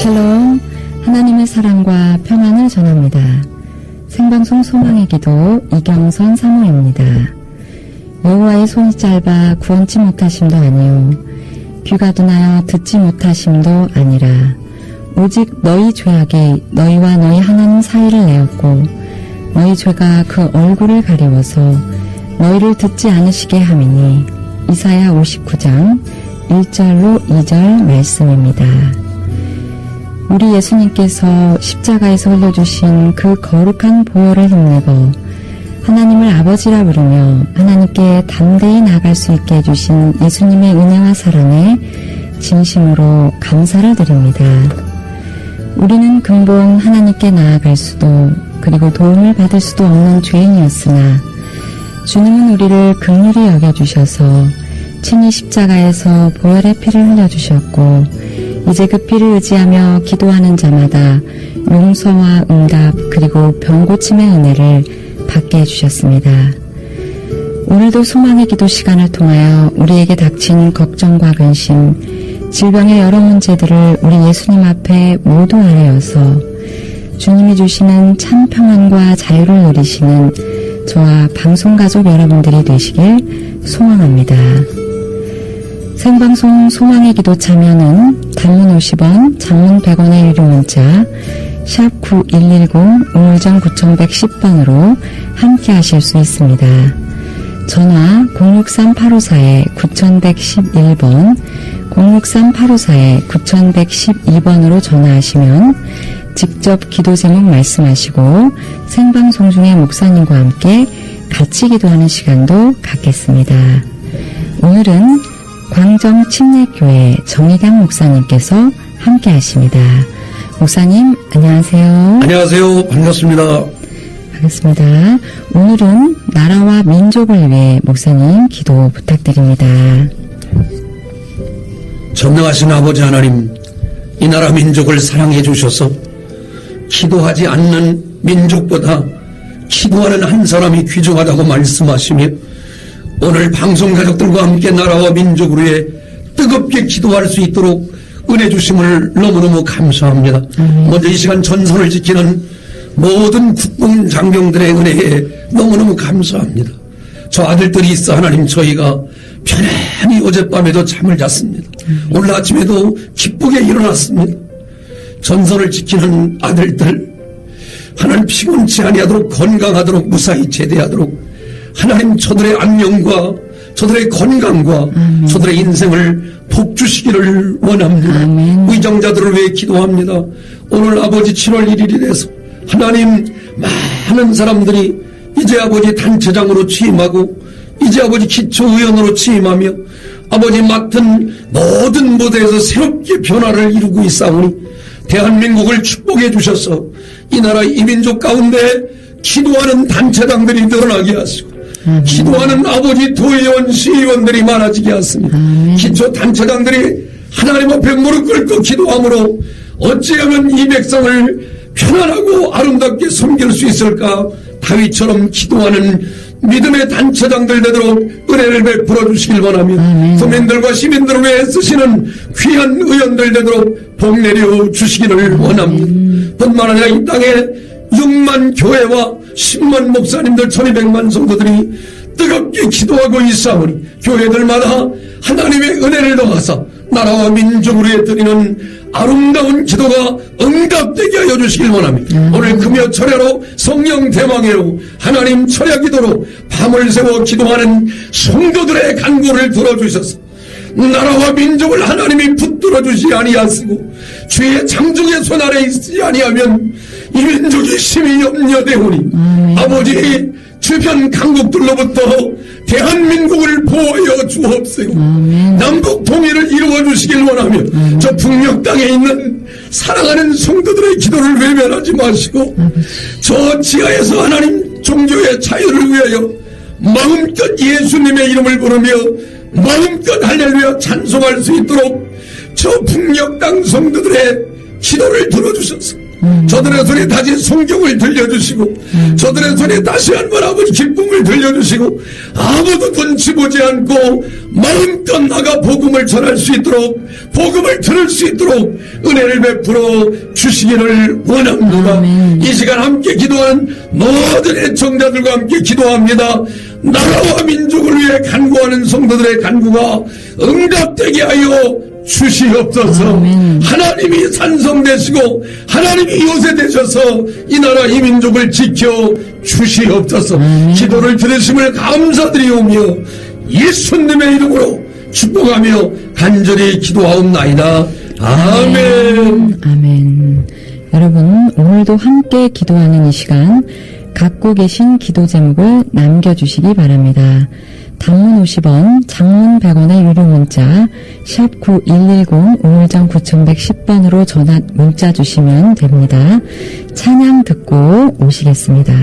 샬롬, 하나님의 사랑과 평안을 전합니다. 생방송 소망의 기도 이경선 사모입니다. 여호와의 손이 짧아 구원치 못하심도 아니요 귀가 둔하여 듣지 못하심도 아니라 오직 너희 죄악이 너희와 너희 하나님 사이를 내었고 너희 죄가 그 얼굴을 가리워서 너희를 듣지 않으시게 함이니 이사야 59장 1절로 2절 말씀입니다. 우리 예수님께서 십자가에서 흘려주신 그 거룩한 보혈을 힘입어 하나님을 아버지라 부르며 하나님께 담대히 나아갈 수 있게 해주신 예수님의 은혜와 사랑에 진심으로 감사를 드립니다. 우리는 근본 하나님께 나아갈 수도 그리고 도움을 받을 수도 없는 죄인이었으나 주님은 우리를 긍휼히 여겨주셔서 친히 십자가에서 보혈의 피를 흘려주셨고 이제 그 피를 의지하며 기도하는 자마다 용서와 응답 그리고 병고침의 은혜를 받게 해주셨습니다. 오늘도 소망의 기도 시간을 통하여 우리에게 닥친 걱정과 근심, 질병의 여러 문제들을 우리 예수님 앞에 모두 아뢰어서 주님이 주시는 참 평안과 자유를 누리시는 저와 방송가족 여러분들이 되시길 소망합니다. 생방송 소망의 기도 참여는 단문 50원, 장문 100원의 유료 문자 샵 9110 우물정 9110번으로 함께 하실 수 있습니다. 전화 063-854-9111번 063-854-9112번으로 전화하시면 직접 기도 제목 말씀하시고 생방송 중에 목사님과 함께 같이 기도하는 시간도 갖겠습니다. 오늘은 광정 침례교회 정의강 목사님께서 함께 하십니다. 목사님 안녕하세요. 안녕하세요. 반갑습니다. 반갑습니다. 오늘은 나라와 민족을 위해 목사님 기도 부탁드립니다. 전능하신 아버지 하나님, 이 나라 민족을 사랑해 주셔서 기도하지 않는 민족보다 기도하는 한 사람이 귀중하다고 말씀하시며 오늘 방송 가족들과 함께 나라와 민족을 위해 뜨겁게 기도할 수 있도록 은혜 주심을 너무너무 감사합니다. 먼저 이 시간 전선을 지키는 모든 국군 장병들의 은혜에 너무너무 감사합니다. 저 아들들이 있어 하나님 저희가 편안히 어젯밤에도 잠을 잤습니다. 오늘 아침에도 기쁘게 일어났습니다. 전선을 지키는 아들들 하나님 피곤치 아니하도록 건강하도록 무사히 제대하도록 하나님 저들의 안녕과 저들의 건강과 저들의 인생을 복주시기를 원합니다. 의정자들을 위해 기도합니다. 오늘 아버지 7월 1일이 돼서 하나님 많은 사람들이 이제 아버지 단체장으로 취임하고 이제 아버지 기초의원으로 취임하며 아버지 맡은 모든 무대에서 새롭게 변화를 이루고 있사오니 대한민국을 축복해 주셔서 이 나라 이민족 가운데 기도하는 단체장들이 늘어나게 하시고 기도하는 아버지 도의원 시의원들이 많아지게 하십니다. 기초 단체장들이 하나님 앞에 무릎 꿇고 기도함으로 어찌하면 이 백성을 편안하고 아름답게 섬길 수 있을까? 다윗처럼 기도하는 믿음의 단체장들 되도록 은혜를 베풀어 주시길 원하며 국민들과 시민들을 위해 쓰시는 귀한 의원들 되도록 복 내려 주시기를 원합니다. 뿐만 아니라 이 땅에 6만 교회와 10만 목사님들 1200만 성도들이 뜨겁게 기도하고 있사오니 교회들마다 하나님의 은혜를 더하사 나라와 민족을 위해 드리는 아름다운 기도가 응답되게 하여 주시길 원합니다. 오늘 금요 철야로 성령 대망회로 하나님 철야 기도로 밤을 새워 기도하는 성도들의 간구를 들어주셔서 나라와 민족을 하나님이 붙들어 주시 아니하시고 주의 창조의 손 아래 있지 아니하면 이 민족이 심히 염려되오니 아버지 주변 강국들로부터 대한민국을 보호하여 주옵시고 남북 통일을 이루어 주시길 원하며 저 북녘 땅에 있는 사랑하는 성도들의 기도를 외면하지 마시고 저 지하에서 하나님 종교의 자유를 위하여 마음껏 예수님의 이름을 부르며 마음껏 할렐루야 찬송할 수 있도록 저 북녘 땅 성도들의 기도를 들어주셔서 저들의 손에 다시 성경을 들려주시고 저들의 손에 다시 한번 아버지 기쁨을 들려주시고 아무도 눈치 보지 않고 마음껏 나가 복음을 전할 수 있도록 복음을 들을 수 있도록 은혜를 베풀어 주시기를 원합니다. 이 시간 함께 기도한 모든 애청자들과 함께 기도합니다. 나라와 민족을 위해 간구하는 성도들의 간구가 응답되게 하여 주시옵소서. 하나님이 산성되시고 하나님이 요새되셔서 이 나라 이 민족을 지켜 주시옵소서. 기도를 들으심을 감사드리오며 예수님의 이름으로 축복하며 간절히 기도하옵나이다. 아멘. 아멘. 여러분, 오늘도 함께 기도하는 이 시간 갖고 계신 기도 제목을 남겨주시기 바랍니다. 단문 50원, 장문 100원의 유료 문자 샵 9110 우물정 9110번으로 전화 문자 주시면 됩니다. 찬양 듣고 오시겠습니다.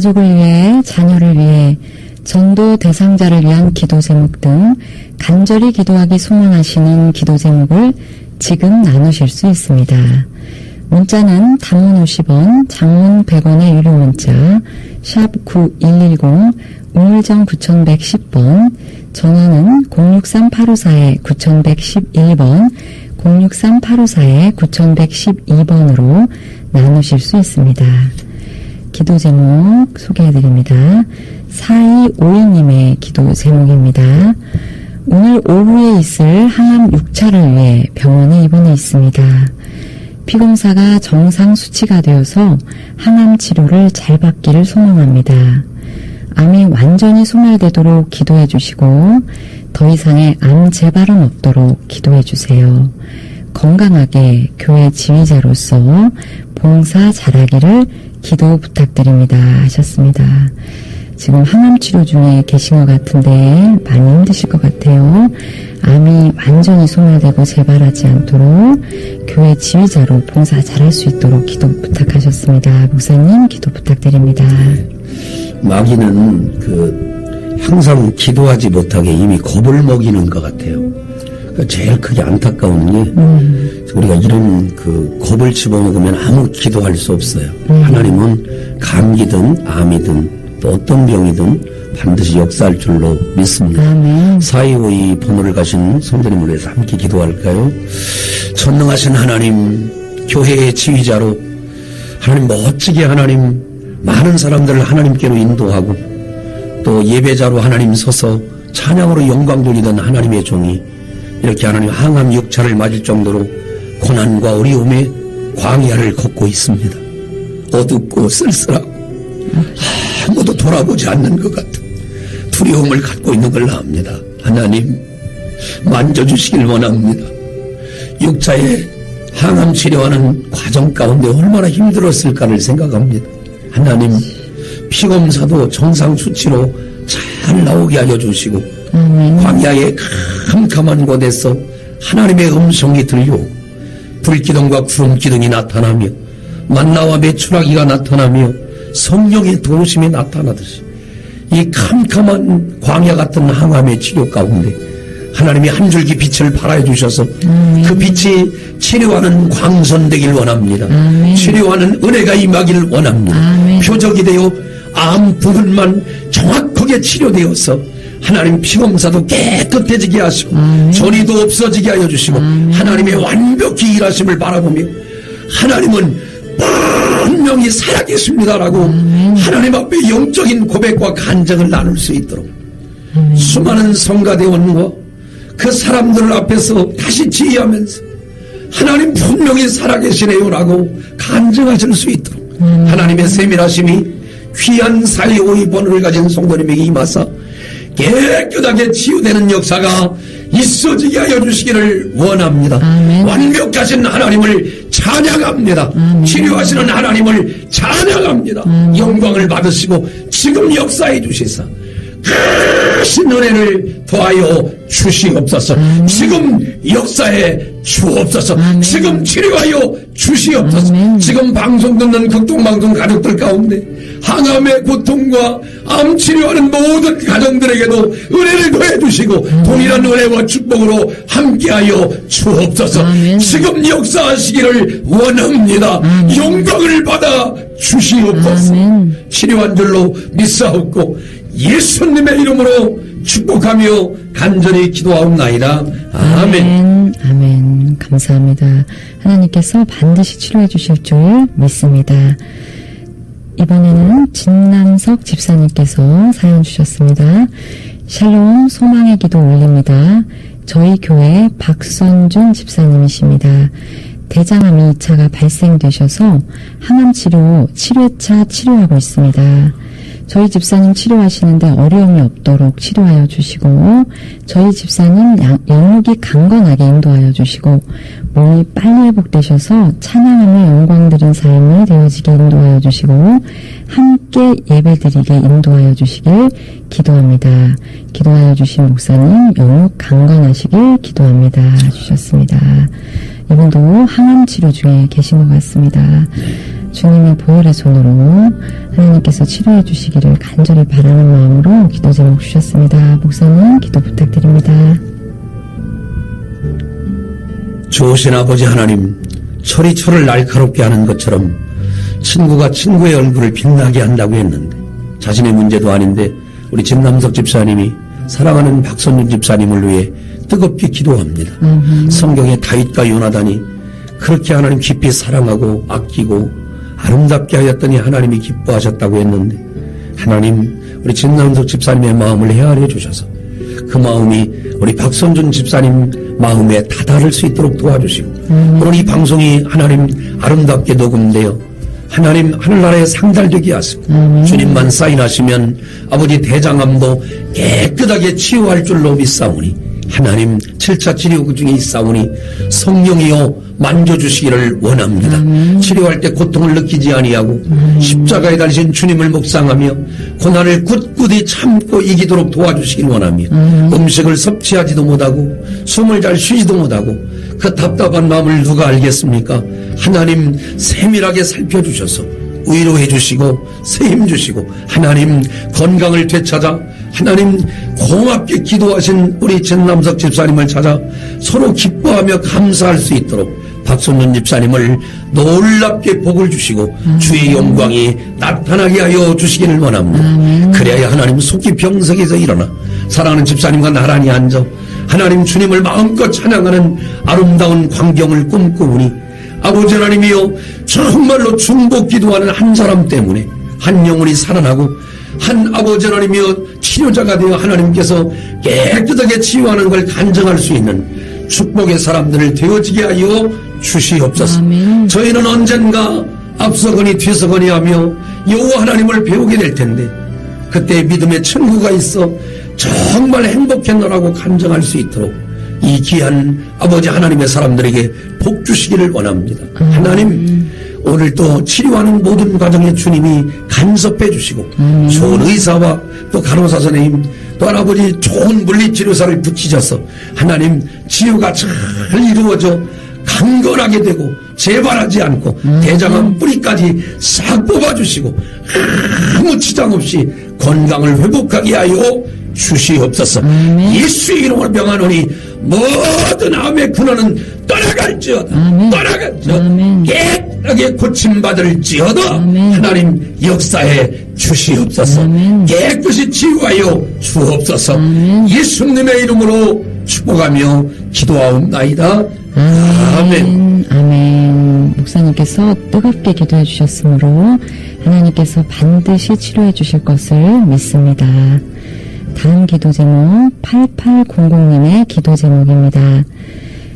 가족을 위해, 자녀를 위해, 전도 대상자를 위한 기도 제목 등 간절히 기도하기 소망하시는 기도 제목을 지금 나누실 수 있습니다. 문자는 단문 50원, 장문 100원의 유료 문자 샵 9110 우물정 9110번, 전화는 063-854-9111번 063-854-9112번으로 나누실 수 있습니다. 기도 제목 소개해드립니다. 4252님의 기도 제목입니다. 오늘 오후에 있을 항암 6차를 위해 병원에 입원해 있습니다. 피검사가 정상 수치가 되어서 항암 치료를 잘 받기를 소망합니다. 암이 완전히 소멸되도록 기도해 주시고 더 이상의 암 재발은 없도록 기도해 주세요. 건강하게 교회 지휘자로서 봉사 잘하기를 기도 부탁드립니다 하셨습니다. 지금 항암 치료 중에 계신 것 같은데 많이 힘드실 것 같아요. 암이 완전히 소멸되고 재발하지 않도록 교회 지휘자로 봉사 잘할 수 있도록 기도 부탁하셨습니다. 목사님 기도 부탁드립니다. 마귀는 항상 기도하지 못하게 이미 겁을 먹이는 것 같아요. 제일 크게 안타까운 게 우리가 이런 겁을 집어먹으면 아무 기도할 수 없어요. 하나님은 감기든 암이든 또 어떤 병이든 반드시 역사할 줄로 믿습니다. 4252 번호를 가신 성도님을 위해서 함께 기도할까요? 전능하신 하나님, 교회의 지휘자로 하나님 멋지게 하나님 많은 사람들을 하나님께로 인도하고 또 예배자로 하나님 서서 찬양으로 영광 돌리던 하나님의 종이 이렇게 하나님 항암 6차를 맞을 정도로 고난과 어려움의 광야를 걷고 있습니다. 어둡고 쓸쓸하고 아무도 돌아보지 않는 것 같은 두려움을 갖고 있는 걸 압니다. 하나님 만져주시길 원합니다. 6차의 항암 치료하는 과정 가운데 얼마나 힘들었을까를 생각합니다. 하나님 피검사도 정상 수치로 잘 나오게 하여 주시고 광야의 캄캄한 곳에서 하나님의 음성이 들려오고 불기둥과 구름기둥이 나타나며 만나와 메추라기가 나타나며 성령의 도우심이 나타나듯이 이 캄캄한 광야 같은 항암의 치료 가운데 하나님이 한 줄기 빛을 발하여 주셔서 그 빛이 치료하는 광선되길 원합니다. 치료하는 은혜가 임하기를 원합니다. 표적이 되어 암 부분만 정확하게 치료되어서 하나님 피검사도 깨끗해지게 하시고 전이도 없어지게 하여 주시고 하나님의 완벽히 일하심을 바라보며 하나님은 분명히 살아계십니다라고 하나님 앞에 영적인 고백과 간증을 나눌 수 있도록 수많은 성가대원과 그 사람들 앞에서 다시 지휘하면서 하나님 분명히 살아계시네요라고 간증하실 수 있도록 하나님의 세밀하심이 귀한 4252 번호를 가진 성도님에게 임하사 깨끗하게 치유되는 역사가 있어지게 하여 주시기를 원합니다. 완벽하신 하나님을 찬양합니다. 치료하시는 하나님을 찬양합니다. 영광을 받으시고 지금 역사해 주시사 크신 은혜를 더하여 주시옵소서. 지금 역사해 주옵소서. 지금 치료하여 주시옵소서. 지금 방송 듣는 극동방송 가족들 가운데 항암의 고통과 암 치료하는 모든 가정들에게도 은혜를 더해 주시고 동일한 은혜와 축복으로 함께하여 주옵소서. 지금 역사하시기를 원합니다. 영광을 받아 주시옵소서. 치료한 줄로 믿사옵고 예수님의 이름으로 축복하며 간절히 기도하옵나이다. 아멘. 아멘. 감사합니다. 하나님께서 반드시 치료해 주실 줄 믿습니다. 이번에는 진남석 집사님께서 사연 주셨습니다. 샬롬 소망의 기도 올립니다. 저희 교회 박선준 집사님이십니다. 대장암 2차가 발생되셔서 항암치료 7회차 치료하고 있습니다. 저희 집사님 치료하시는데 어려움이 없도록 치료하여 주시고 저희 집사님 영육이 강건하게 인도하여 주시고 몸이 빨리 회복되셔서 찬양하며 영광드린 삶이 되어지게 인도하여 주시고 함께 예배드리게 인도하여 주시길 기도합니다. 기도하여 주신 목사님 영육 강건하시길 기도합니다 주셨습니다. 이분도 항암 치료 중에 계신 것 같습니다. 주님의 보혈의 손으로 하나님께서 치료해 주시기를 간절히 바라는 마음으로 기도 제목 주셨습니다. 목사님 기도 부탁드립니다. 좋으신 아버지 하나님, 철이 철을 날카롭게 하는 것처럼 친구가 친구의 얼굴을 빛나게 한다고 했는데 자신의 문제도 아닌데 우리 진남석 집사님이 사랑하는 박선준 집사님을 위해 뜨겁게 기도합니다. 성경의 다윗과 요나단이 그렇게 하나님 깊이 사랑하고 아끼고 아름답게 하였더니 하나님이 기뻐하셨다고 했는데 하나님 우리 진남석 집사님의 마음을 헤아려 주셔서 그 마음이 우리 박선준 집사님 마음에 다다를 수 있도록 도와주시고 오늘 이 방송이 하나님 아름답게 녹음되어 하나님 하늘나라에 상달되게 하시고 주님만 사인하시면 아버지 대장암도 깨끗하게 치유할 줄로 믿사오니 하나님 7차 치료 중에 있사오니 성령이여 만져주시기를 원합니다. 치료할 때 고통을 느끼지 아니하고 십자가에 달리신 주님을 묵상하며 고난을 굳굳이 참고 이기도록 도와주시길 원하며 음식을 섭취하지도 못하고 숨을 잘 쉬지도 못하고 그 답답한 마음을 누가 알겠습니까? 하나님 세밀하게 살펴주셔서 위로해 주시고 세힘 주시고 하나님 건강을 되찾아 하나님 고맙게 기도하신 우리 전남석 집사님을 찾아 서로 기뻐하며 감사할 수 있도록 박순준 집사님을 놀랍게 복을 주시고 주의 영광이 나타나게 하여 주시기를 원합니다. 그래야 하나님 속히 병석에서 일어나 사랑하는 집사님과 나란히 앉아 하나님 주님을 마음껏 찬양하는 아름다운 광경을 꿈꾸니 아버지 하나님이여 정말로 중복 기도하는 한 사람 때문에 한 영혼이 살아나고 한 아버지 하나님이여 치료자가 되어 하나님께서 깨끗하게 치유하는 걸 간증할 수 있는 축복의 사람들을 되어지게 하여 주시옵소서. 저희는 언젠가 앞서거니 뒤서거니 하며 여호와 하나님을 배우게 될 텐데 그때 믿음의 천국가 있어 정말 행복했노라고 간증할 수 있도록 이 귀한 아버지 하나님의 사람들에게 복 주시기를 원합니다. 하나님 오늘도 치료하는 모든 과정에 주님이 간섭해 주시고 좋은 의사와 또 간호사 선생님 또 아버지 좋은 물리치료사를 붙이셔서 하나님 치유가 잘 이루어져 강건하게 되고 재발하지 않고 대장암 뿌리까지 싹 뽑아주시고 아무 지장 없이 건강을 회복하게 하여 주시옵소서. 예수의 이름으로 명하노니 모든 암의 근원은 떠나갈지어다. 떠나갈지어다. 깨끗하게 고침받을지어다. 하나님 역사해 주시옵소서. 깨끗이 치유하여 주옵소서. 예수님의 이름으로 축복하며 기도하옵나이다. 아멘. 아멘. 목사님께서 뜨겁게 기도해 주셨으므로 하나님께서 반드시 치료해 주실 것을 믿습니다. 다음 기도 제목 8800님의 기도 제목입니다.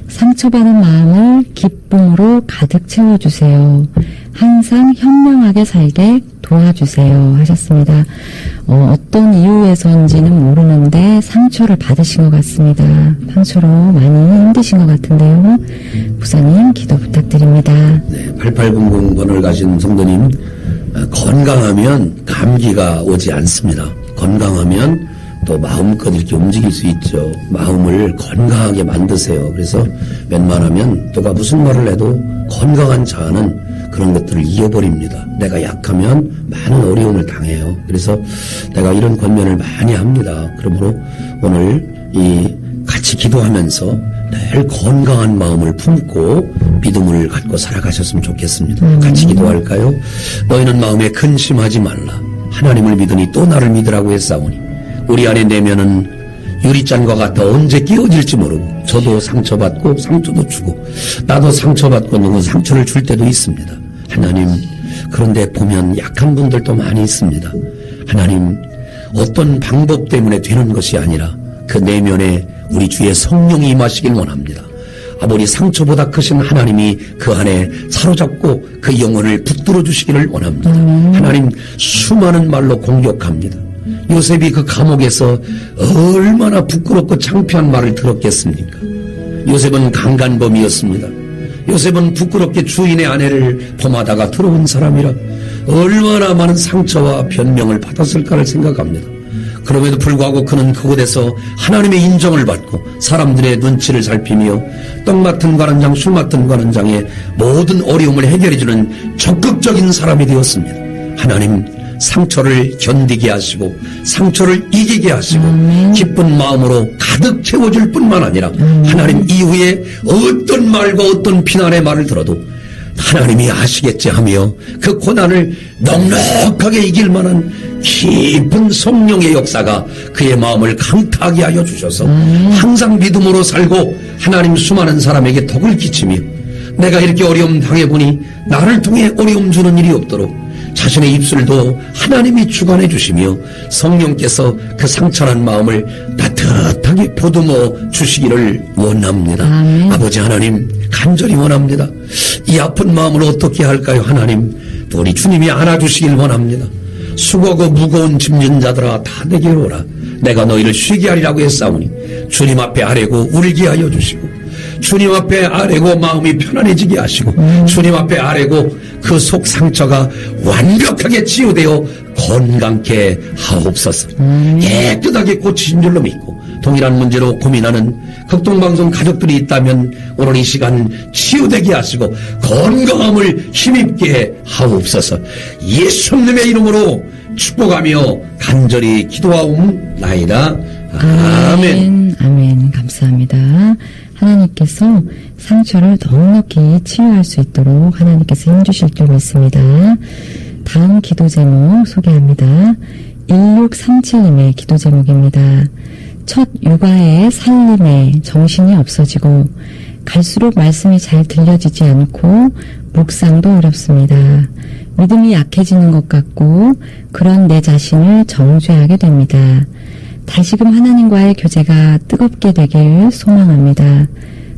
상처받은 마음을 기쁨으로 가득 채워주세요. 항상 현명하게 살게 도와주세요 하셨습니다. 어떤 이유에서인지는 모르는데 상처를 받으신 것 같습니다. 상처로 많이 힘드신 것 같은데요. 목사님 기도 부탁드립니다. 네, 8800번을 가진 성도님, 건강하면 감기가 오지 않습니다. 건강하면 또 마음껏 이렇게 움직일 수 있죠. 마음을 건강하게 만드세요. 그래서 웬만하면 누가 무슨 말을 해도 건강한 자는 그런 것들을 이겨버립니다. 내가 약하면 많은 어려움을 당해요. 그래서 내가 이런 권면을 많이 합니다. 그러므로 오늘 같이 기도하면서 늘 건강한 마음을 품고 믿음을 갖고 살아가셨으면 좋겠습니다. 같이 기도할까요? 너희는 마음에 근심하지 말라. 하나님을 믿으니 또 나를 믿으라고 했사오니 우리 안에 내면은 유리잔과 같아 언제 끼어질지 모르고 저도 상처받고 상처도 주고 나도 상처받고 누구 상처를 줄 때도 있습니다. 하나님 그런데 보면 약한 분들도 많이 있습니다. 하나님 어떤 방법 때문에 되는 것이 아니라 그 내면에 우리 주의 성령이 임하시길 원합니다. 아버지 상처보다 크신 하나님이 그 안에 사로잡고 그 영혼을 붙들어 주시기를 원합니다. 하나님 수많은 말로 공격합니다. 요셉이 그 감옥에서 얼마나 부끄럽고 창피한 말을 들었겠습니까? 요셉은 강간범이었습니다. 요셉은 부끄럽게 주인의 아내를 범하다가 들어온 사람이라 얼마나 많은 상처와 변명을 받았을까를 생각합니다. 그럼에도 불구하고 그는 그곳에서 하나님의 인정을 받고 사람들의 눈치를 살피며 떡 맡은 관원장, 술 맡은 관원장의 모든 어려움을 해결해주는 적극적인 사람이 되었습니다. 하나님 상처를 견디게 하시고 상처를 이기게 하시고 기쁜 마음으로 가득 채워줄 뿐만 아니라 하나님 이후에 어떤 말과 어떤 비난의 말을 들어도 하나님이 아시겠지 하며 그 고난을 넉넉하게 이길 만한 깊은 성령의 역사가 그의 마음을 강타하게 하여 주셔서 항상 믿음으로 살고 하나님 수많은 사람에게 덕을 끼치며 내가 이렇게 어려움 당해보니 나를 통해 어려움 주는 일이 없도록 자신의 입술도 하나님이 주관해 주시며 성령께서 그 상처난 마음을 따뜻하게 보듬어 주시기를 원합니다. 아버지 하나님 간절히 원합니다. 이 아픈 마음을 어떻게 할까요? 하나님 또 우리 주님이 안아주시길 원합니다. 수고하고 무거운 짐진 자들아 다 내게로 오라. 내가 너희를 쉬게 하리라고 했사오니 주님 앞에 아뢰고 울게 하여 주시고 주님 앞에 아뢰고 마음이 편안해지게 하시고 주님 앞에 아뢰고 그 속 상처가 완벽하게 치유되어 건강케 하옵소서. 깨끗하게 고치신 줄로 믿고 동일한 문제로 고민하는 극동방송 가족들이 있다면 오늘 이 시간 치유되게 하시고 건강함을 힘입게 하옵소서. 예수님의 이름으로 축복하며 간절히 기도하옵나이다. 아멘. 아멘. 감사합니다. 하나님께서 상처를 넉넉히 치유할 수 있도록 하나님께서 힘주실 줄 믿습니다. 다음 기도 제목 소개합니다. 1637님의 기도 제목입니다. 첫 육아의 살림에 정신이 없어지고 갈수록 말씀이 잘 들려지지 않고 묵상도 어렵습니다. 믿음이 약해지는 것 같고 그런 내 자신을 정죄하게 됩니다. 다시금 하나님과의 교제가 뜨겁게 되길 소망합니다.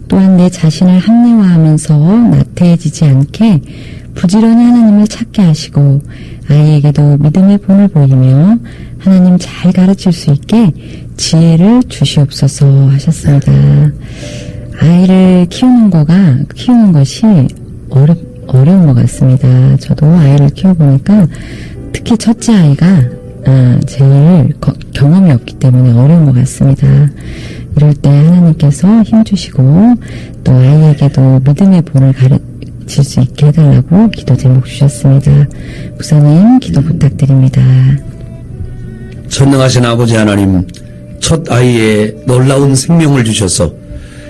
또한 내 자신을 합리화하면서 나태해지지 않게 부지런히 하나님을 찾게 하시고 아이에게도 믿음의 본을 보이며 하나님 잘 가르칠 수 있게 지혜를 주시옵소서 하셨습니다. 아이를 키우는 것이 어려운 것 같습니다. 저도 아이를 키워보니까 특히 첫째 아이가 제일 경험이 없기 때문에 어려운 것 같습니다. 이럴 때 하나님께서 힘주시고 또 아이에게도 믿음의 본을 가르칠 수 있게 해달라고 기도 제목 주셨습니다. 목사님 기도 부탁드립니다. 전능하신 아버지 하나님, 첫 아이에 놀라운 생명을 주셔서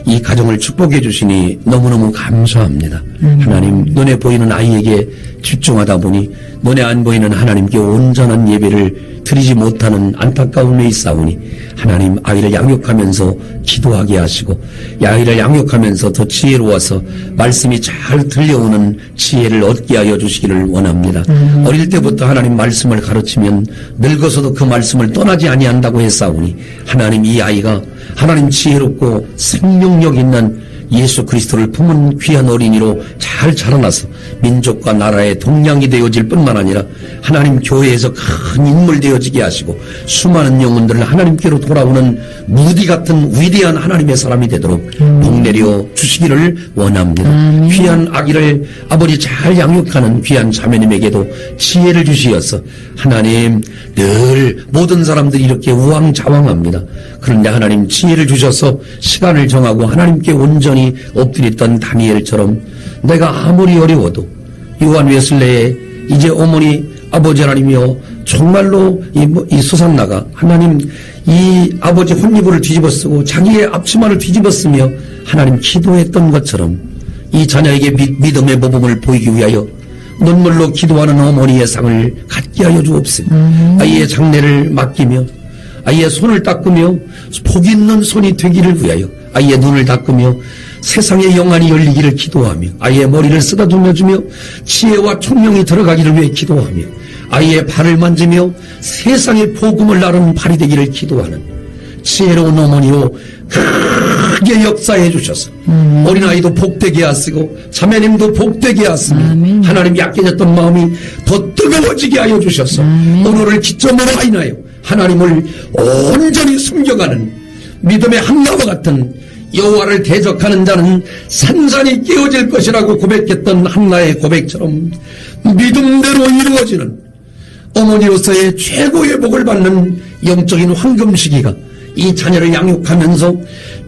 이 가정을 축복해 주시니 너무너무 감사합니다. 하나님, 눈에 보이는 아이에게 집중하다 보니 눈에 안 보이는 하나님께 온전한 예배를 드리지 못하는 안타까움에 있사오니 하나님, 아이를 양육하면서 기도하게 하시고 아이를 양육하면서 더 지혜로워서 말씀이 잘 들려오는 지혜를 얻게 하여 주시기를 원합니다. 어릴 때부터 하나님 말씀을 가르치면 늙어서도 그 말씀을 떠나지 아니한다고 했사오니 하나님, 이 아이가 하나님 지혜롭고 생명력 있는 예수 그리스도를 품은 귀한 어린이로 잘 자라나서 민족과 나라의 동량이 되어질 뿐만 아니라 하나님 교회에서 큰 인물 되어지게 하시고 수많은 영혼들을 하나님께로 돌아오는 무디 같은 위대한 하나님의 사람이 되도록 복내려 주시기를 원합니다. 귀한 아기를 아버지 잘 양육하는 귀한 자매님에게도 지혜를 주시어서 하나님, 늘 모든 사람들이 이렇게 우왕좌왕합니다. 그런데 하나님 지혜를 주셔서 시간을 정하고 하나님께 온전히 엎드렸던 다니엘처럼 내가 아무리 어려워도 요한 웨슬레의 이제 어머니 아버지 하나님이여 정말로 이 수산나가 하나님 이 아버지 혼이불을 뒤집어쓰고 자기의 앞치마를 뒤집어쓰며 하나님 기도했던 것처럼 이 자녀에게 믿음의 모범을 보이기 위하여 눈물로 기도하는 어머니의 상을 갖게 하여 주옵소서. 아이의 장례를 맡기며 아이의 손을 닦으며 복 있는 손이 되기를 위하여 아이의 눈을 닦으며 세상의 영안이 열리기를 기도하며 아이의 머리를 쓰다듬어주며 지혜와 총명이 들어가기를 위해 기도하며 아이의 발을 만지며 세상의 복음을 나르는 발이 되기를 기도하는 지혜로운 어머니로 크게 역사해 주셔서 어린아이도 복되게 하시고 자매님도 복되게 하시며 하나님 약해졌던 마음이 더 뜨거워지게 하여 주셔서 오늘을 기점으로 하인하여 하나님을 온전히 숨겨가는 믿음의 한나와 같은 여호와를 대적하는 자는 산산이 깨어질 것이라고 고백했던 한나의 고백처럼 믿음대로 이루어지는 어머니로서의 최고의 복을 받는 영적인 황금 시기가 이 자녀를 양육하면서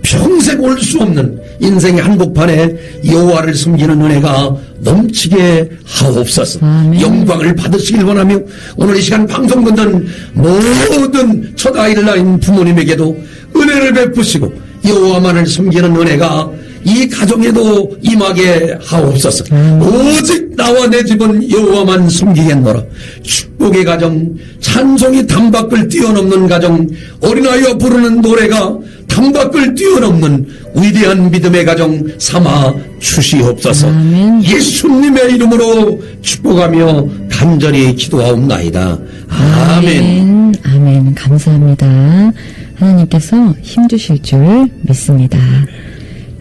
평생 올 수 없는 인생의 한복판에 여호와를 숨기는 은혜가 넘치게 하옵소서. 영광을 받으시길 원하며 오늘 이 시간 방송 듣는 모든 첫 아이를 낳은 부모님에게도 은혜를 베푸시고 여호와만을 숨기는 은혜가 이 가정에도 임하게 하옵소서. 오직 나와 내 집은 여호와만 숨기겠노라. 축복의 가정, 찬송이 담밖을 뛰어넘는 가정, 어린아이와 부르는 노래가 담밖을 뛰어넘는 위대한 믿음의 가정 삼아 주시옵소서. 예수님의 이름으로 축복하며 간절히 기도하옵나이다. 아멘. 아멘. 감사합니다. 하나님께서 힘주실 줄 믿습니다.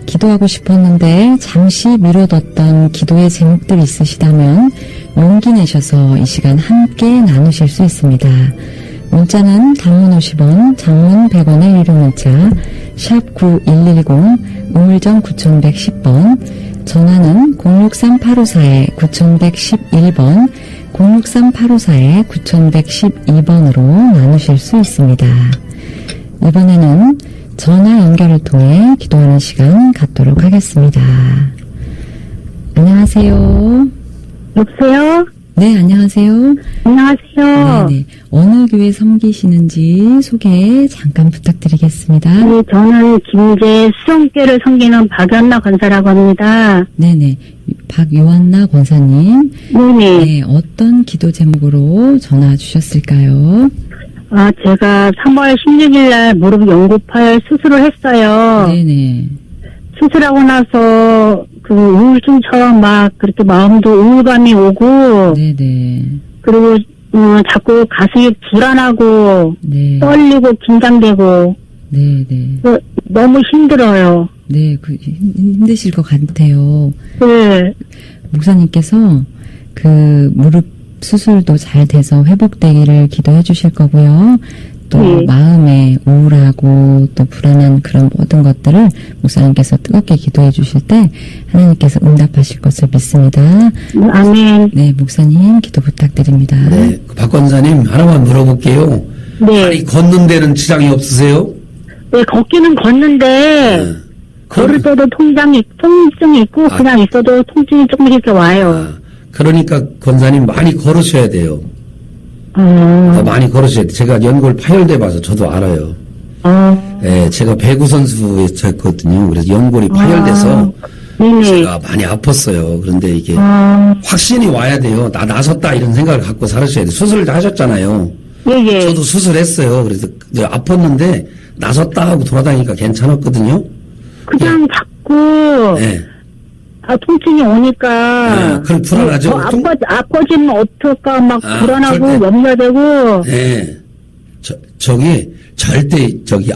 기도하고 싶었는데 잠시 미뤄뒀던 기도의 제목들이 있으시다면 용기 내셔서 이 시간 함께 나누실 수 있습니다. 문자는 단문 50원, 장문 100원의 유료 문자 샵 9110, 우물정 9110번, 전화는 063-854-9111번, 063-854-9112번으로 나누실 수 있습니다. 이번에는 전화 연결을 통해 기도하는 시간 갖도록 하겠습니다. 안녕하세요. 여보세요? 네, 안녕하세요. 안녕하세요. 네네. 어느 교회 섬기시는지 소개 잠깐 부탁드리겠습니다. 네, 저는 김제 수성교를 섬기는 박연나 권사라고 합니다. 네네. 박요한나 권사님. 네네. 네, 어떤 기도 제목으로 전화 주셨을까요? 제가 3월 16일 날 무릎 연골파열 수술을 했어요. 네네. 수술하고 나서 그 우울증처럼 막 그렇게 마음도 우울감이 오고, 네네. 그리고 자꾸 가슴이 불안하고, 네. 떨리고 긴장되고, 네네. 너무 힘들어요. 네, 힘드실 것 같아요. 네. 목사님께서 그 무릎 수술도 잘 돼서 회복되기를 기도해 주실 거고요. 또 네. 마음에 우울하고 또 불안한 그런 모든 것들을 목사님께서 뜨겁게 기도해 주실 때 하나님께서 응답하실 것을 믿습니다. 아멘. 네, 목사님 기도 부탁드립니다. 네, 박 권사님 하나만 물어볼게요. 네. 아니 걷는 데는 지장이 없으세요? 네, 걷기는 걷는데, 걸을 때도 통증이 있고, 그냥 있어도 통증이 조금 이렇게 와요. 그러니까 권사님 많이 걸으셔야 돼요. 더 많이 걸으셔야 돼요. 제가 연골 파열돼 봐서 저도 알아요. 네, 제가 배구 선수였거든요. 그래서 연골이 파열돼서 네네. 제가 많이 아팠어요. 그런데 이게 확신이 와야 돼요. 나 나섰다 이런 생각을 갖고 살으셔야 돼요. 수술도 하셨잖아요. 예. 저도 수술했어요. 그래서 이제 아팠는데 나섰다 하고 돌아다니니까 괜찮았거든요. 그냥 자꾸, 네. 통증이 오니까. 네, 그럼 불안하죠? 아파지면 어떨까, 막 불안하고, 절대. 염려되고. 네. 저기 절대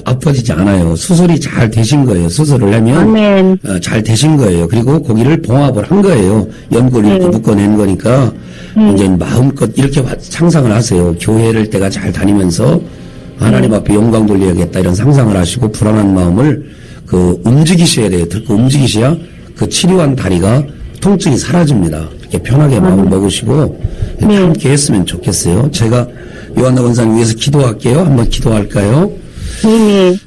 아파지지 않아요. 수술이 잘 되신 거예요. 수술을 하면 아멘. 잘 되신 거예요. 그리고 거기를 봉합을 한 거예요. 연골 이렇게 묶어낸 거니까 이제 마음껏 이렇게 상상을 하세요. 교회를 때가 잘 다니면서 하나님 앞에 영광 돌려야겠다 이런 상상을 하시고 불안한 마음을 움직이셔야 돼요. 듣고 움직이셔야 그 치료한 다리가 통증이 사라집니다. 이렇게 편하게 마음을 먹으시고 함께 했으면 좋겠어요. 제가 요한나 권사님 위해서 기도할게요. 한번 기도할까요? 네네.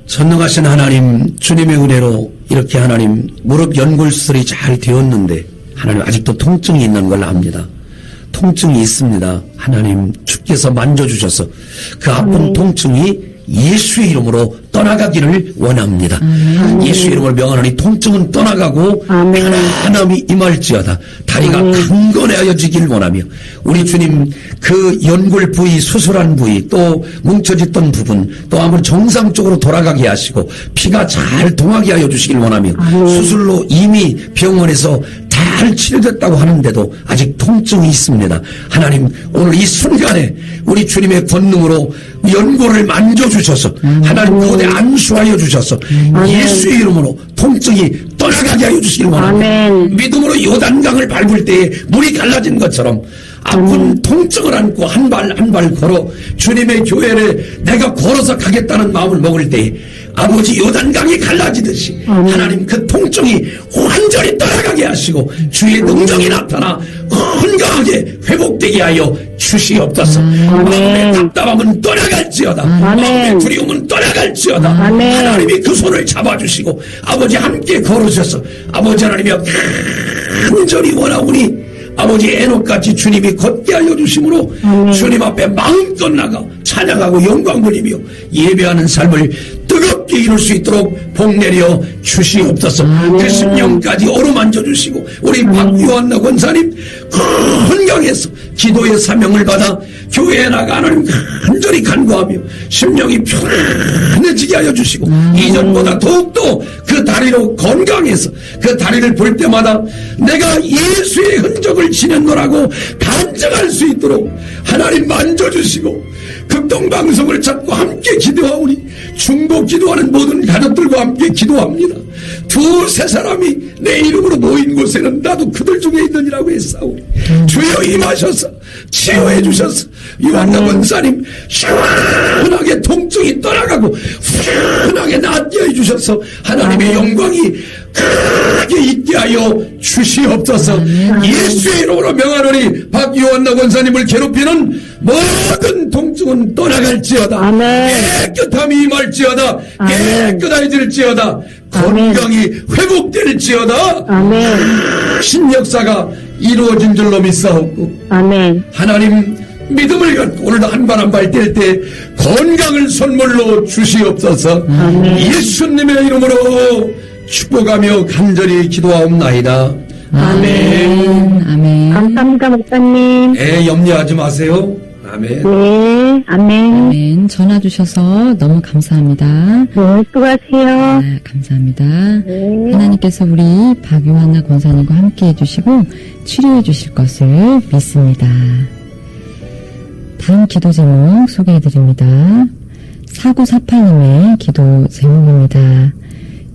전능하신 하나님, 주님의 은혜로 이렇게 하나님 무릎 연골 수술이 잘 되었는데 하나님 아직도 통증이 있는 걸 압니다. 통증이 있습니다. 하나님 주께서 만져주셔서 그 아픈 통증이 예수의 이름으로 떠나가기를 원합니다. 예수의 이름을 명하노니 통증은 떠나가고 편안함이 임할지어다. 다리가 강건해지길 원하며 우리 주님 그 연골 부위 수술한 부위 또 뭉쳐졌던 부분 또 아무리 정상적으로 돌아가게 하시고 피가 잘 통하게 하여 주시길 원하며 수술로 이미 병원에서 잘 치료됐다고 하는데도 아직 통증이 있습니다. 하나님 오늘 이 순간에 우리 주님의 권능으로 연골을 만져주셔서 하나님 가운데 안수하여 주셔서 예수의 이름으로 통증이 떠나가게 하여 주시길 원합니다. 믿음으로 요단강을 밟을 때에 물이 갈라진 것처럼 아픈 통증을 안고 한 발 한 발 걸어 주님의 교회를 내가 걸어서 가겠다는 마음을 먹을 때에 아버지 요단강이 갈라지듯이 하나님 그 통증이 완전히 떠나가게 하시고 주의 능력이 나타나 건강하게 회복되게 하여 주시옵소서. 마음의 답답함은 떠나갈지어다. 마음의 두려움은 떠나갈지어다. 하나님이 그 손을 잡아주시고 아버지 함께 걸으셔서 아버지 하나님이여 간절히 원하오니 아버지 에녹같이 주님이 걷게 하여 주심으로 주님 앞에 마음껏 나가 찬양하고 영광 돌리며 예배하는 삶을 뜨겁게 이룰 수 있도록 복 내려 주시옵소서. 그 심령까지 어루만져 주시고 우리 박요한나 권사님 건강해서 기도의 사명을 받아 교회에 나가 하나님 간절히 간구하며 심령이 편해지게 하여 주시고 이전보다 더욱더 그 다리로 건강해서 그 다리를 볼 때마다 내가 예수의 흔적을 지녔노라고 간증할 수 있도록 하나님 만져주시고 극동방송을 찾고 함께 기도하오니 중보 기도하는 모든 가족들과 함께 기도합니다. 두세 사람이 내 이름으로 모인 곳에는 나도 그들 중에 있느니라고 했사오니 주여 임하셔서 치유해 주셔서 요한나 권사님 시원하게 통증이 떠나가고 시원하게 낫게 해주셔서 하나님의 영광이 크게 있게 하여 주시옵소서. 예수의 이름으로 명하노니 박요한나 권사님을 괴롭히는 모든 통증은 떠나갈지어다. 아멘. 깨끗함이 임할지어다. 아멘. 깨끗해질지어다. 건강이 회복될지어다. 아멘. 신역사가 이루어진 줄로 믿사옵고 아멘. 하나님 믿음을 갖고 오늘도 한 발 한 발 뗄 때 건강을 선물로 주시옵소서. 아멘. 예수님의 이름으로 축복하며 간절히 기도하옵나이다. 아멘. 아멘. 감사합니다, 목사님. 염려하지 마세요. 아멘. 네, 아멘. 아멘. 전화 주셔서 너무 감사합니다. 네, 수고하세요. 아, 감사합니다. 네. 하나님께서 우리 박요한나 권사님과 함께 해주시고 치료해 주실 것을 믿습니다. 다음 기도 제목 소개해 드립니다. 4948님의 기도 제목입니다.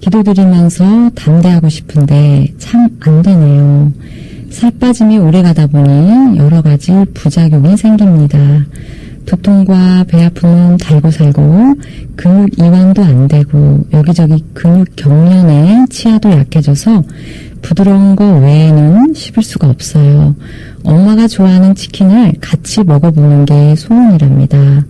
기도드리면서 담대하고 싶은데 참 안 되네요. 살 빠짐이 오래 가다 보니 여러 가지 부작용이 생깁니다. 두통과 배 아픔은 달고 살고 근육 이완도 안 되고 여기저기 근육 경련에 치아도 약해져서 부드러운 거 외에는 씹을 수가 없어요. 엄마가 좋아하는 치킨을 같이 먹어보는 게 소원이랍니다.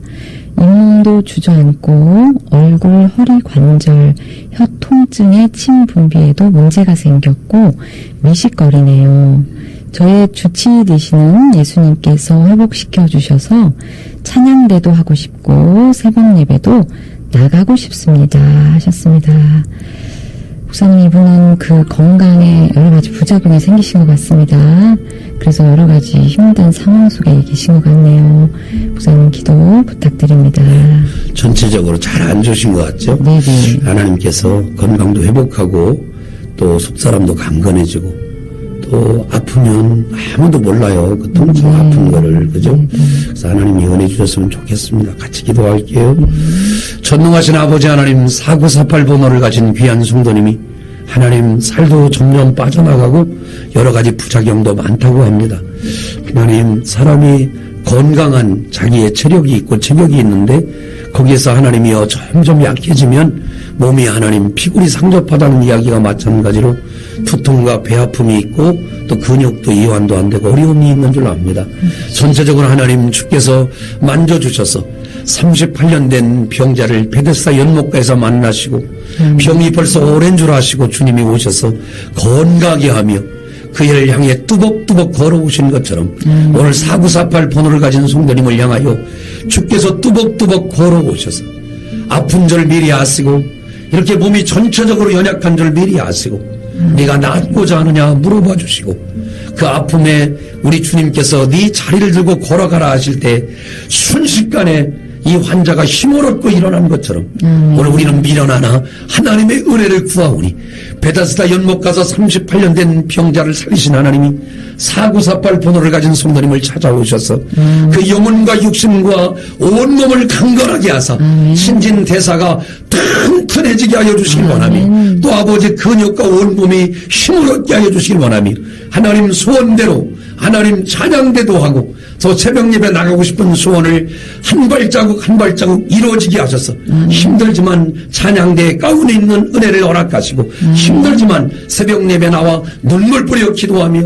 잇몸도 주저앉고 얼굴, 허리 관절, 혀 통증에 침 분비에도 문제가 생겼고 미식거리네요. 저의 주치 되시는 예수님께서 회복시켜 주셔서 찬양대도 하고 싶고 새벽 예배도 나가고 싶습니다 하셨습니다. 목사님, 이분은 그 건강에 여러 가지 부작용이 생기신 것 같습니다. 그래서 여러 가지 힘든 상황 속에 계신 것 같네요. 목사님 기도 부탁드립니다. 전체적으로 잘 안 좋으신 것 같죠? 네네. 하나님께서 건강도 회복하고 또 속사람도 강건해지고 또 아프면 아무도 몰라요. 그 통증 아픈 거를. 그죠? 그래서 하나님이 은혜 주셨으면 좋겠습니다. 같이 기도할게요. 전능하신 아버지 하나님, 4948 번호를 가진 귀한 성도님이 하나님 살도 점점 빠져나가고 여러 가지 부작용도 많다고 합니다. 하나님, 사람이 건강한 자기의 체력이 있고 체격이 있는데 거기에서 하나님이여 점점 약해지면 몸이 하나님 피골이 상접하다는 이야기가 마찬가지로 두통과 배 아픔이 있고 또 근육도 이완도 안 되고 어려움이 있는 줄 압니다. 전체적으로 하나님 주께서 만져주셔서 38년 된 병자를 베데스다 연못가에서 만나시고 병이 벌써 오랜 줄 아시고 주님이 오셔서 건강하게 하며 그를 향해 뚜벅뚜벅 걸어오신 것처럼 오늘 4948 번호를 가진 성도님을 향하여 주께서 뚜벅뚜벅 걸어오셔서 아픈 줄 미리 아시고 이렇게 몸이 전체적으로 연약한 줄 미리 아시고 네가 낫고자 하느냐 물어봐 주시고 그 아픔에 우리 주님께서 네 자리를 들고 걸어가라 하실 때 순식간에 이 환자가 힘을 얻고 일어난 것처럼 오늘 우리는 미련하나 하나님의 은혜를 구하오니 베데스다 연못 가서 38년 된 병자를 살리신 하나님이 4948 번호를 가진 성도님을 찾아오셔서 그 영혼과 육신과 온몸을 강건하게 하사 신진대사가 튼튼해지게 하여 주시길 원하며 또 아버지 근육과 온몸이 힘을 얻게 하여 주시길 원하며 하나님 소원대로 하나님 찬양대도 하고 저 새벽 예배 나가고 싶은 소원을 한 발자국 한 발자국 이루어지게 하셔서 힘들지만 찬양대 가운데 있는 은혜를 허락하시고 힘들지만 새벽 예배 나와 눈물 뿌려 기도하며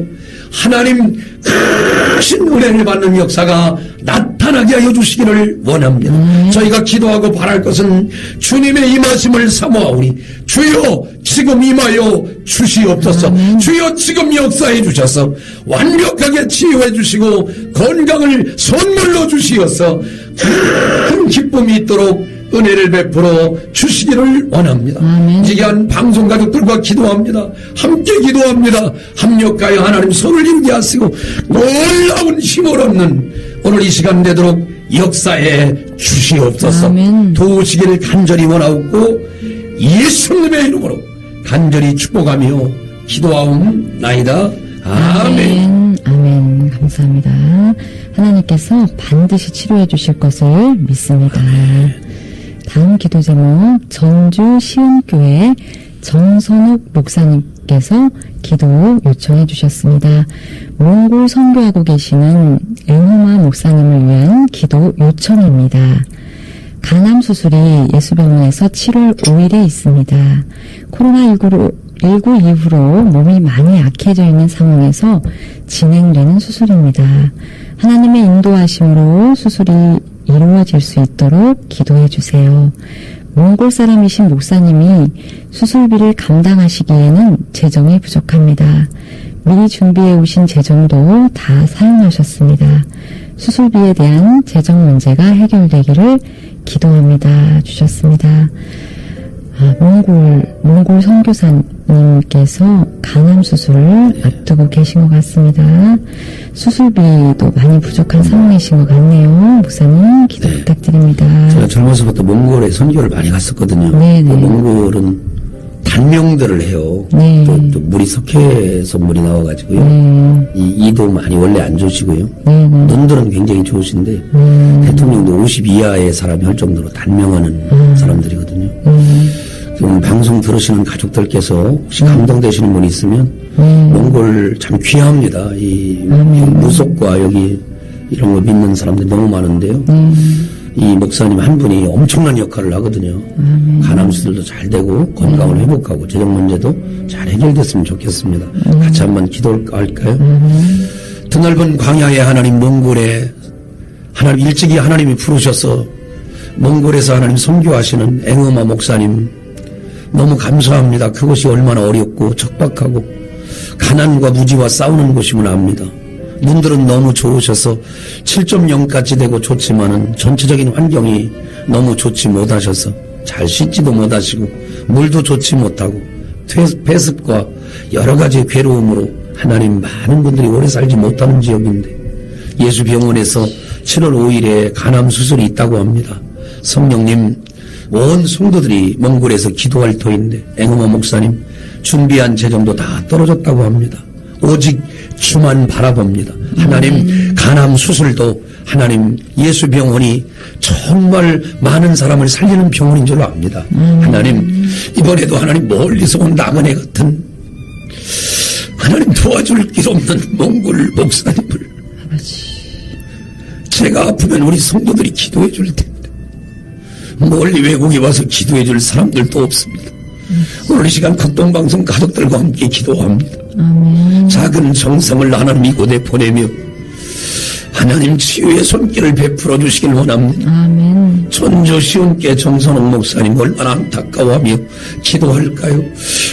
하나님 크신 은혜를 받는 역사가 나타나게 하여 주시기를 원합니다. 저희가 기도하고 바랄 것은 주님의 임하심을 사모하오니 주여 지금 임하여 주시옵소서. 주여 지금 역사해 주셔서 완벽하게 치유해 주시고 건강을 선물로 주시어서 큰 기쁨이 있도록 은혜를 베풀어 주시기를 원합니다. 지기한 방송 가족들과 기도합니다. 함께 기도합니다. 합력하여 하나님 손을 이루게 하시고 놀라운 힘을 얻는 오늘 이 시간 되도록 역사에 주시옵소서. 아멘. 도우시기를 간절히 원하옵고 예수님의 이름으로 간절히 축복하며 기도하옵나이다. 아멘. 아멘. 감사합니다. 하나님께서 반드시 치료해 주실 것을 믿습니다. 다음 기도 제목 전주 시흥교회 정선욱 목사님께서 기도 요청해 주셨습니다. 몽골 선교하고 계시는 앵호마 목사님을 위한 기도 요청입니다. 간암 수술이 예수병원에서 7월 5일에 있습니다. 코로나19 이후로 몸이 많이 약해져 있는 상황에서 진행되는 수술입니다. 하나님의 인도하심으로 수술이 이루어질 수 있도록 기도해 주세요. 몽골 사람이신 목사님이 수술비를 감당하시기에는 재정이 부족합니다. 미리 준비해 오신 재정도 다 사용하셨습니다. 수술비에 대한 재정 문제가 해결되기를 기도합니다. 주셨습니다. 몽골 선교사님께서 간암 수술을 앞두고 계신 것 같습니다. 수술비도 많이 부족한 상황이신 것 같네요. 목사님 기도 부탁드립니다. 제가 젊어서부터 몽골에 선교를 많이 갔었거든요. 네네. 몽골은 단명들을 해요. 네. 또 물이 석회에서 물이 나와가지고요. 이 이도 많이 원래 안 좋으시고요. 눈들은 굉장히 좋으신데 대통령도 50 이하의 사람이 할 정도로 단명하는 사람들이거든요. 방송 들으시는 가족들께서 혹시 감동되시는 분이 있으면 몽골 참 귀합니다. 이 무속과 여기 이런 거 믿는 사람들이 너무 많은데요. 이 목사님 한 분이 엄청난 역할을 하거든요. 간암 수술도 잘 되고 건강을 회복하고 재정 문제도 잘 해결됐으면 좋겠습니다. 같이 한번 기도할까요? 드넓은 광야의 하나님, 몽골에 하나님 일찍이 하나님이 부르셔서 몽골에서 하나님 선교하시는 앵호마 목사님 너무 감사합니다. 그것이 얼마나 어렵고 척박하고 가난과 무지와 싸우는 곳이구나 합니다. 눈들은 너무 좋으셔서 7.0까지 되고 좋지만은 전체적인 환경이 너무 좋지 못하셔서 잘 씻지도 못하시고 물도 좋지 못하고 폐습과 여러 가지 괴로움으로 하나님 많은 분들이 오래 살지 못하는 지역인데 예수병원에서 7월 5일에 간암 수술이 있다고 합니다. 성령님 온 성도들이 몽골에서 기도할 터인데 앵호마 목사님 준비한 재정도 다 떨어졌다고 합니다. 오직 주만 바라봅니다. 하나님 간암 수술도 하나님 예수병원이 정말 많은 사람을 살리는 병원인 줄로 압니다. 하나님 이번에도 하나님 멀리서 온 나그네 같은 하나님 도와줄 길 없는 몽골 목사님을 제가 아프면 우리 성도들이 기도해 줄 텐데 멀리 외국에 와서 기도해 줄 사람들도 없습니다. 오늘 이 시간 극동방송 가족들과 함께 기도합니다. 작은 정성을 하나님 이곳에 보내며 하나님 치유의 손길을 베풀어 주시길 원합니다. 아멘. 전주 시온교회 정선홍 목사님 얼마나 안타까워하며 기도할까요?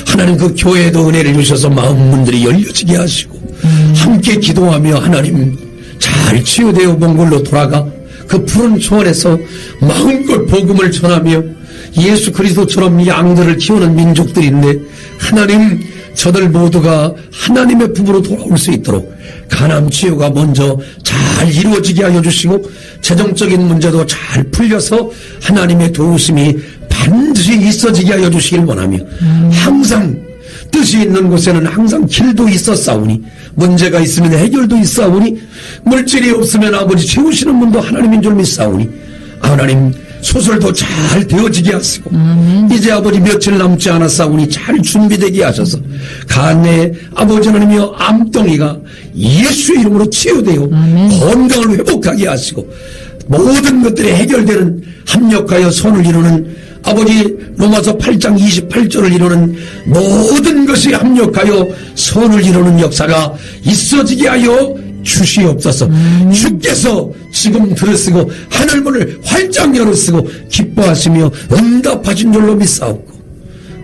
하나님 그 교회에도 은혜를 주셔서 마음 문들이 열려지게 하시고 함께 기도하며 하나님 잘 치유되어 몽골로 돌아가 그 푸른 초원에서 마음껏 복음을 전하며 예수 그리스도처럼 양들을 키우는 민족들인데 하나님 저들 모두가 하나님의 품으로 돌아올 수 있도록 간암 치유가 먼저 잘 이루어지게 하여 주시고 재정적인 문제도 잘 풀려서 하나님의 도우심이 반드시 있어지게 하여 주시길 원하며 항상 뜻이 있는 곳에는 항상 길도 있었사오니 문제가 있으면 해결도 있사오니 물질이 없으면 아버지 채우시는 분도 하나님인 줄 믿사오니 하나님 수술도 잘 되어지게 하시고 이제 아버지 며칠 남지 않았사오니 잘 준비되게 하셔서 간내 아버지 하나님이여 암덩이가 예수의 이름으로 치유되어 건강을 회복하게 하시고 모든 것들이 해결되는 합력하여 선을 이루는 아버지 로마서 8장 28절을 이루는 모든 것이 합력하여 선을 이루는 역사가 있어지게 하여 주시옵소서. 주께서 지금 들으시고 하늘문을 활짝 열으시고 기뻐하시며 응답하신 줄로 믿사옵고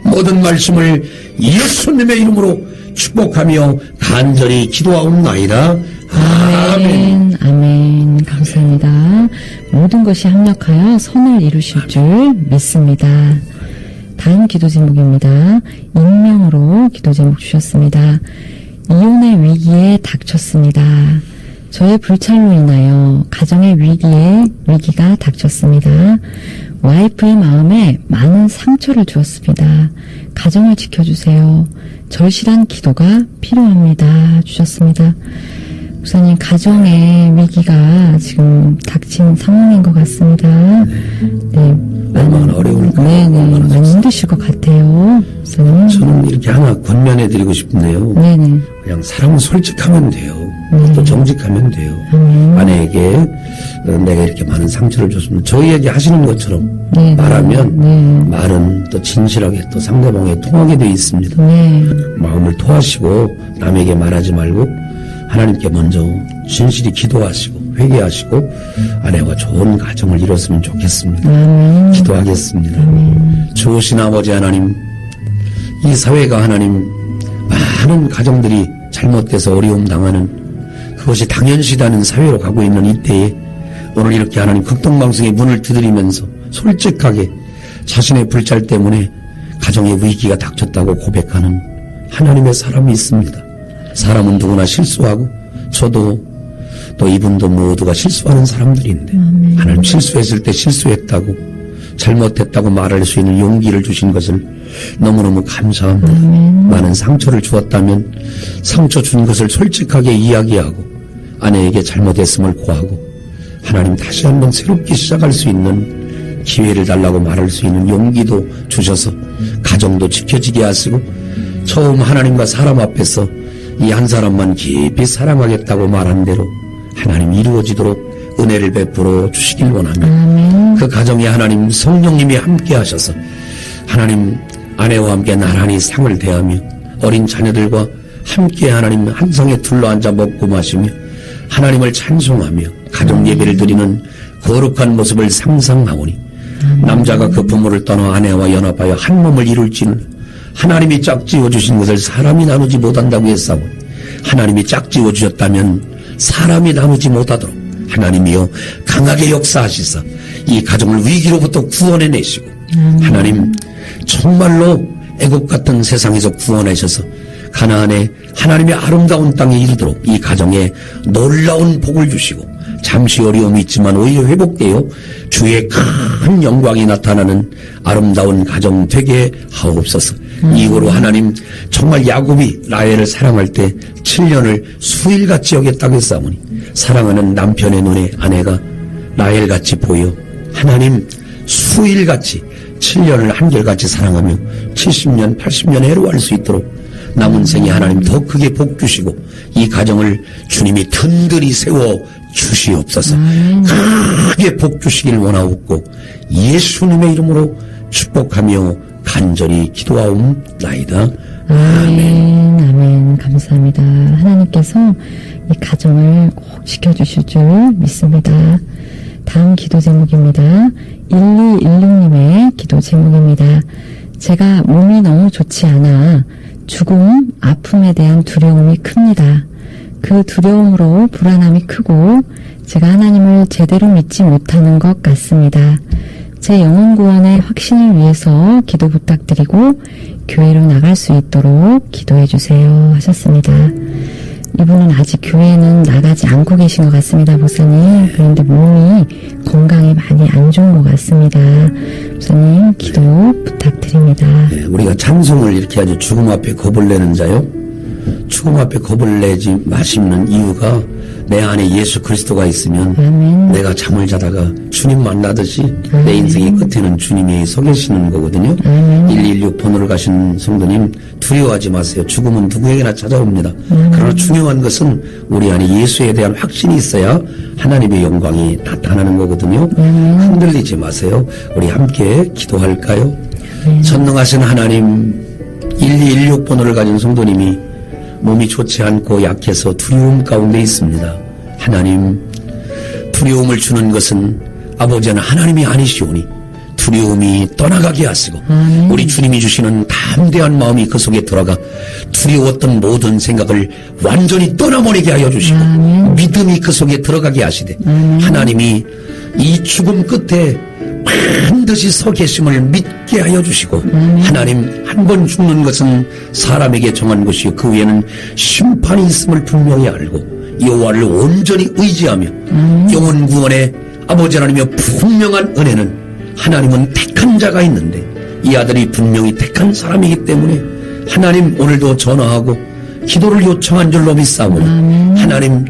모든 말씀을 예수님의 이름으로 축복하며 간절히 기도하옵나이다. 아멘. 아멘. 감사합니다. 모든 것이 합력하여 선을 이루실 줄 믿습니다. 다음 기도 제목입니다. 익명으로 기도 제목 주셨습니다. 이혼의 위기에 닥쳤습니다. 저의 불찰로 인하여 가정의 위기가 닥쳤습니다. 와이프의 마음에 많은 상처를 주었습니다. 가정을 지켜주세요. 절실한 기도가 필요합니다. 주셨습니다. 목사님, 가정의 위기가 지금 닥친 상황인 것 같습니다. 네. 얼마나 어려울까? 네네. 많이 힘드실 것 같아요. 목사님. 저는 이렇게 하나 권면해드리고 싶은데요. 네네. 그냥 사람은 솔직하면 돼요. 네. 또 정직하면 돼요. 아내에게 내가 이렇게 많은 상처를 줬으면 저희에게 하시는 것처럼 네. 말하면 네. 말은 또 진실하게 또 상대방에 통하게 되어 있습니다. 네. 마음을 토하시고 남에게 말하지 말고 하나님께 먼저 진실히 기도하시고 회개하시고 아내와 좋은 가정을 이뤘으면 좋겠습니다. 아멘. 기도하겠습니다. 좋으신 아버지 하나님, 이 사회가 하나님 많은 가정들이 잘못돼서 어려움 당하는 그것이 당연시다는 사회로 가고 있는 이때에 오늘 이렇게 하나님 극동방송의 문을 두드리면서 솔직하게 자신의 불찰 때문에 가정의 위기가 닥쳤다고 고백하는 하나님의 사람이 있습니다. 사람은 누구나 실수하고 저도 또 이분도 모두가 실수하는 사람들인데 하나님 실수했을 때 실수했다고 잘못했다고 말할 수 있는 용기를 주신 것을 너무너무 감사합니다. 많은 상처를 주었다면 상처 준 것을 솔직하게 이야기하고 아내에게 잘못했음을 고하고 하나님 다시 한번 새롭게 시작할 수 있는 기회를 달라고 말할 수 있는 용기도 주셔서 가정도 지켜지게 하시고 처음 하나님과 사람 앞에서 이 한 사람만 깊이 사랑하겠다고 말한 대로 하나님 이루어지도록 은혜를 베풀어 주시길 원합니다. 그 가정에 하나님 성령님이 함께 하셔서 하나님 아내와 함께 나란히 상을 대하며 어린 자녀들과 함께 하나님 한 상에 둘러앉아 먹고 마시며 하나님을 찬송하며 가정 예배를 드리는 거룩한 모습을 상상하오니 남자가 그 부모를 떠나 아내와 연합하여 한 몸을 이룰지는 하나님이 짝지어 주신 것을 사람이 나누지 못한다고 했사오니 하나님이 짝지어 주셨다면 사람이 나누지 못하도록 하나님이여 강하게 역사하시사 이 가정을 위기로부터 구원해내시고 하나님 정말로 애굽 같은 세상에서 구원하셔서 가나안의 하나님의 아름다운 땅에 이르도록 이 가정에 놀라운 복을 주시고 잠시 어려움이 있지만 오히려 회복되어 주의 큰 영광이 나타나는 아름다운 가정 되게 하옵소서. 이후로 하나님 정말 야곱이 라헬을 사랑할 때 7년을 수일같이 여겼다고 했사오니 사랑하는 남편의 눈에 아내가 라헬같이 보여 하나님 수일같이 7년을 한결같이 사랑하며 70년 80년 해로할 수 있도록 남은 생에 하나님 더 크게 복 주시고 이 가정을 주님이 든든히 세워 주시옵소서. 크게 복 주시길 원하옵고 예수님의 이름으로 축복하며 간절히 기도하옵나이다. 아멘. 아멘. 감사합니다. 하나님께서 이 가정을 꼭 지켜주실 줄 믿습니다. 다음 기도 제목입니다. 1216님의 기도 제목입니다. 제가 몸이 너무 좋지 않아 죽음, 아픔에 대한 두려움이 큽니다. 그 두려움으로 불안함이 크고 제가 하나님을 제대로 믿지 못하는 것 같습니다. 제 영혼 구원의 확신을 위해서 기도 부탁드리고 교회로 나갈 수 있도록 기도해 주세요 하셨습니다. 이분은 아직 교회는 나가지 않고 계신 것 같습니다, 목사님. 그런데 몸이 건강이 많이 안 좋은 것 같습니다. 목사님, 기도 부탁드립니다. 네, 우리가 찬송을 이렇게 하죠. 죽음 앞에 겁을 내는 자요. 죽음 앞에 겁을 내지 마시는 이유가 내 안에 예수 그리스도가 있으면 아멘. 내가 잠을 자다가 주님 만나듯이 내 인생의 끝에는 주님이 서 계시는 거거든요. 116 번호를 가신 성도님 두려워하지 마세요. 죽음은 누구에게나 찾아옵니다. 그러나 중요한 것은 우리 안에 예수에 대한 확신이 있어야 하나님의 영광이 나타나는 거거든요. 흔들리지 마세요. 우리 함께 기도할까요? 전능하신 하나님 1216 번호를 가진 성도님이 몸이 좋지 않고 약해서 두려움 가운데 있습니다. 하나님, 두려움을 주는 것은 아버지는 하나님이 아니시오니 두려움이 떠나가게 하시고 우리 주님이 주시는 담대한 마음이 그 속에 들어가 두려웠던 모든 생각을 완전히 떠나버리게 하여 주시고 믿음이 그 속에 들어가게 하시되 하나님이 이 죽음 끝에 반드시 서 계심을 믿게 하여 주시고 하나님 한 번 죽는 것은 사람에게 정한 것이요 그 위에는 심판이 있음을 분명히 알고 여호와를 온전히 의지하며 영혼 구원의 아버지 하나님의 분명한 은혜는 하나님은 택한 자가 있는데 이 아들이 분명히 택한 사람이기 때문에 하나님 오늘도 전화하고 기도를 요청한 줄로 믿사오니 하나님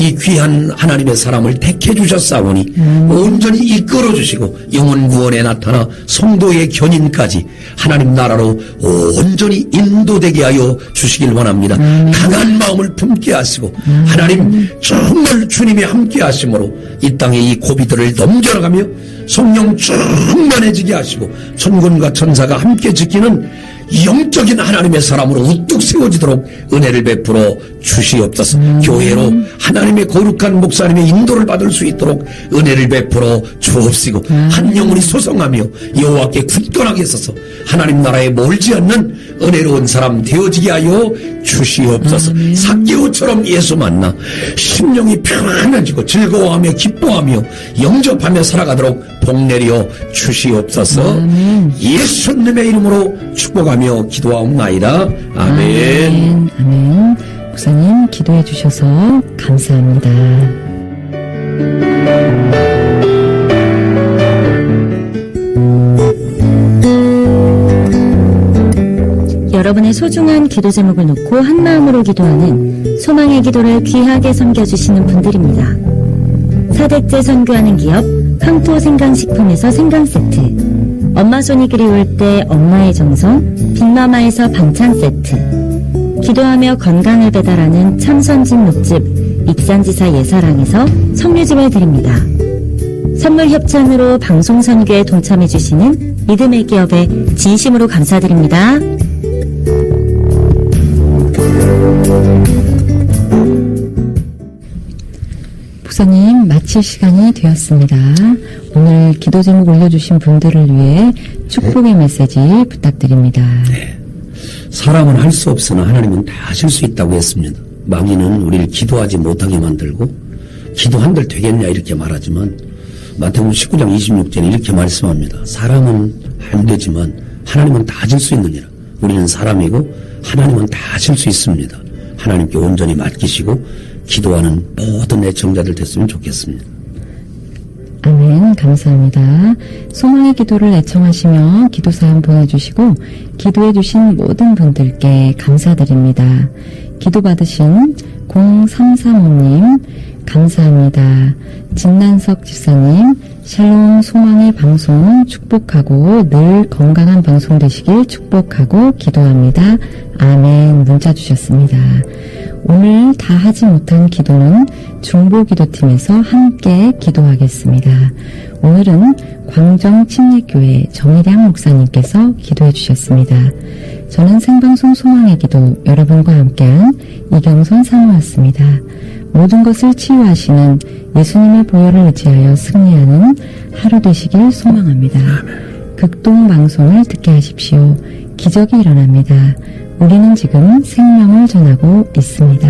이 귀한 하나님의 사람을 택해 주셨사오니 온전히 이끌어 주시고 영혼 구원에 나타나 성도의 견인까지 하나님 나라로 온전히 인도되게 하여 주시길 원합니다. 강한 마음을 품게 하시고 하나님 정말 주님이 함께 하심으로 이 땅의 이 고비들을 넘겨나가며 성령 충만해지게 하시고 천군과 천사가 함께 지키는 영적인 하나님의 사람으로 우뚝 세워지도록 은혜를 베풀어 주시옵소서. 교회로 하나님의 거룩한 목사님의 인도를 받을 수 있도록 은혜를 베풀어 주옵시고 한 영혼이 소성하며 여호와께 굳건하게 서서 하나님 나라에 멀지 않는 은혜로운 사람 되어지게 하여 주시옵소서. 삭개오처럼 예수 만나 심령이 편안해지고 즐거워하며 기뻐하며 영접하며 살아가도록 복내려 주시옵소서. 예수님의 이름으로 축복하며 기도하옵나이다. 아멘. 아멘. 목사님 기도해 주셔서 감사합니다. 여러분의 소중한 기도 제목을 놓고 한 마음으로 기도하는 소망의 기도를 귀하게 섬겨주시는 분들입니다. 사댁제 선교하는 기업 황토생강식품에서 생강세트, 엄마 손이 그리울 때 엄마의 정성 빅마마에서 반찬 세트, 기도하며 건강을 배달하는 참선진 묵집 익산지사 예사랑에서 석류즙을 드립니다. 선물 협찬으로 방송 선교에 동참해주시는 믿음의 기업에 진심으로 감사드립니다. 목사님 마칠 시간이 되었습니다. 오늘 기도 제목 올려주신 분들을 위해 축복의 메시지 부탁드립니다. 네. 사람은 할 수 없으나 하나님은 다 하실 수 있다고 했습니다. 마귀는 우리를 기도하지 못하게 만들고 기도한들 되겠냐 이렇게 말하지만 마태복음 19장 26절에 이렇게 말씀합니다. 사람은 안 되지만 하나님은 다 하실 수 있느니라. 우리는 사람이고 하나님은 다 하실 수 있습니다. 하나님께 온전히 맡기시고 기도하는 모든 애청자들 됐으면 좋겠습니다. 아멘. 감사합니다. 소망의 기도를 애청하시며 기도사연 보내주시고 기도해주신 모든 분들께 감사드립니다. 기도받으신 0335님 감사합니다. 진난석 집사님 샬롬 소망의 방송 축복하고 늘 건강한 방송 되시길 축복하고 기도합니다. 아멘. 문자 주셨습니다. 오늘 다 하지 못한 기도는 중보기도팀에서 함께 기도하겠습니다. 오늘은 광정침례교회 정일양 목사님께서 기도해 주셨습니다. 저는 생방송 소망의 기도 여러분과 함께한 이경선 사모였습니다. 모든 것을 치유하시는 예수님의 보혈을 의지하여 승리하는 하루 되시길 소망합니다. 극동방송을 듣게 하십시오. 기적이 일어납니다. 우리는 지금 생명을 전하고 있습니다.